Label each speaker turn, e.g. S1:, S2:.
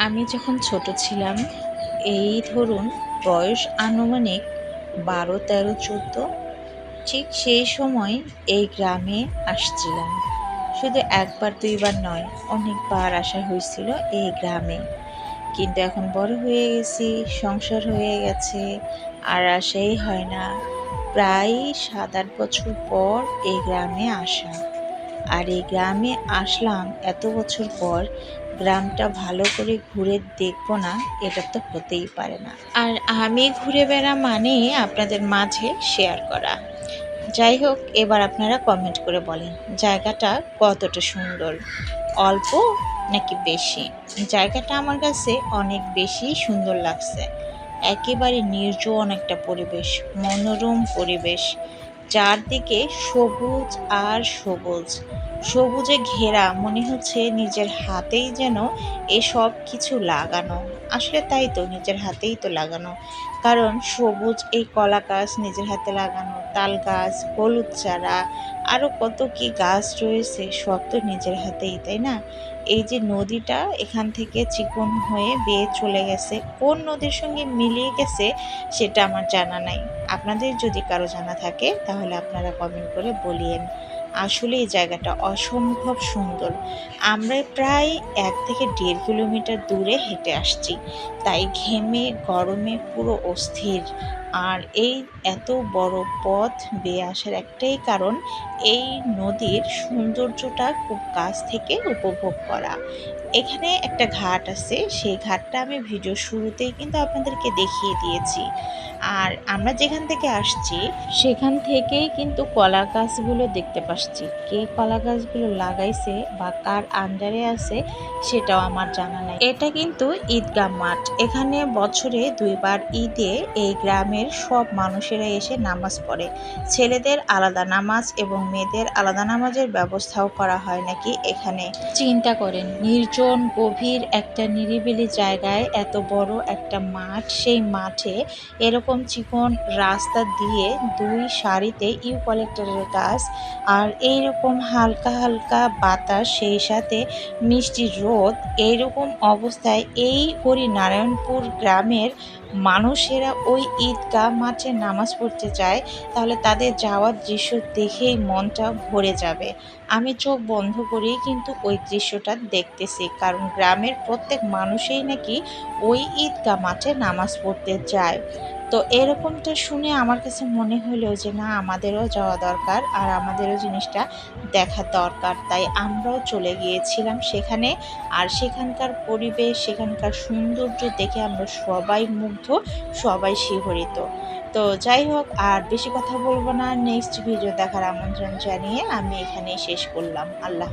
S1: আমি যখন ছোট ছিলাম, এই ধরুন বয়স আনুমানিক 12, 13, 14, ঠিক সেই সময় এই গ্রামে আসছিলাম। শুধু একবার দুইবার নয়, অনেকবার আসা হয়েছিল এই গ্রামে। কিন্তু এখন বড় হয়ে গেছি, সংসার হয়ে গেছে, আর আসাই হয় না। প্রায় 7-8 বছর পর এই গ্রামে আসা। আর এই গ্রামে আসলাম এত বছর পর, গ্রামটা ভালো করে ঘুরে দেখবো না, এটা তো হতেই পারে না। আর আমি ঘুরে বেড়া মানে আপনাদের মাঝে শেয়ার করা। যাই হোক, এবার আপনারা কমেন্ট করে বলেন জায়গাটা কতটা সুন্দর, অল্প নাকি বেশি। জায়গাটা আমার কাছে অনেক বেশি সুন্দর লাগছে। একেবারে নির্জন একটা পরিবেশ, মনোরম পরিবেশ, চারদিকে সবুজ আর সবুজ, সবুজে ঘেরা। মনে হচ্ছে নিজের হাতেই যেন এসব কিছু লাগানো। আসলে তাই তো, নিজের হাতেই তো লাগানো। কারণ সবুজ এই কলা গাছ নিজের হাতে লাগানো, তাল গাছ, হলুদ চারা, আরও কত কি গাছ রয়েছে, সব তো নিজের হাতেই, তাই না? এই যে নদীটা এখান থেকে চিকন হয়ে বেয়ে চলে গেছে, কোন নদীর সঙ্গে মিলিয়ে গেছে সেটা আমার জানা নাই। আপনাদের যদি কারো জানা থাকে তাহলে আপনারা কমেন্ট করে বলিয়েন। আসলে এই জায়গাটা অসম্ভব সুন্দর। আমরা প্রায় 1 থেকে 1.5 কিলোমিটার দূরে হেঁটে আসছি, তাই ঘেমে গরমে পুরো অস্থির। আর এই এত বড় পথ বেয়ে আসার একটাই কারণ, এই নদীর সৌন্দর্যটা খুব কাছ থেকে উপভোগ করা। এখানে একটা ঘাট আছে, সেই ঘাটটা আমি ভিডিও শুরুতেই কিন্তু আপনাদেরকে দেখিয়ে দিয়েছি। আর আমরা যেখান থেকে আসছি সেখান থেকেই কিন্তু কলা গাছগুলো দেখতে পাচ্ছি। কে কলা গাছগুলো লাগাইছে বা কার আন্ডারে আছে সেটাও আমার জানা নাই। এটা কিন্তু ঈদগাহ মাঠ। এখানে বছরে 2বার ঈদে এই গ্রামের সব মানুষেরা এসে নামাজ পড়ে। ছেলেদের আলাদা নামাজ এবং মেয়েদের আলাদা নামাজের ব্যবস্থাও করা হয় নাকি এখানে। চিন্তা করেন, নির্জন গভীর একটা নিরিবিলি জায়গায় এত বড় একটা মাঠ, সেই মাঠে এরকম চিকন রাস্তা দিয়ে 2 সারিতে ইউক্যালিপটাসের গাছ, আর এইরকম হালকা হালকা বাতাস, সেই সাথে মিষ্টি রোদ। এইরকম অবস্থায় এই হরিনারায়ণপুর গ্রামের মানুষেরা ওই ঈদগাহ মাঠে নামাজ পড়তে যায়, তাহলে তাদের যাওয়ার দৃশ্য দেখেই মনটা ভরে যাবে। আমি চোখ বন্ধ করেই কিন্তু ওই দৃশ্যটা দেখতেছি, কারণ গ্রামের প্রত্যেক মানুষই নাকি ওই ঈদগাহ মাঠে নামাজ পড়তে যায়। তো এরকমটা শুনে আমার কাছে মনে হলো যে না, আমাদেরও যাওয়া দরকার, আর আমাদেরও জিনিসটা দেখা দরকার। তাই আমরাও চলে গিয়েছিলাম সেখানে। আর সেখানকার পরিবেশ, সেখানকার সৌন্দর্য দেখে আমরা সবাই মুগ্ধ, সবাই শিহরিত। তো যাই হোক, আর বেশি কথা বলবো না। নেক্সট ভিডিও দেখার আমন্ত্রণ জানিয়ে আমি এখানেই শেষ করলাম। আল্লাহ।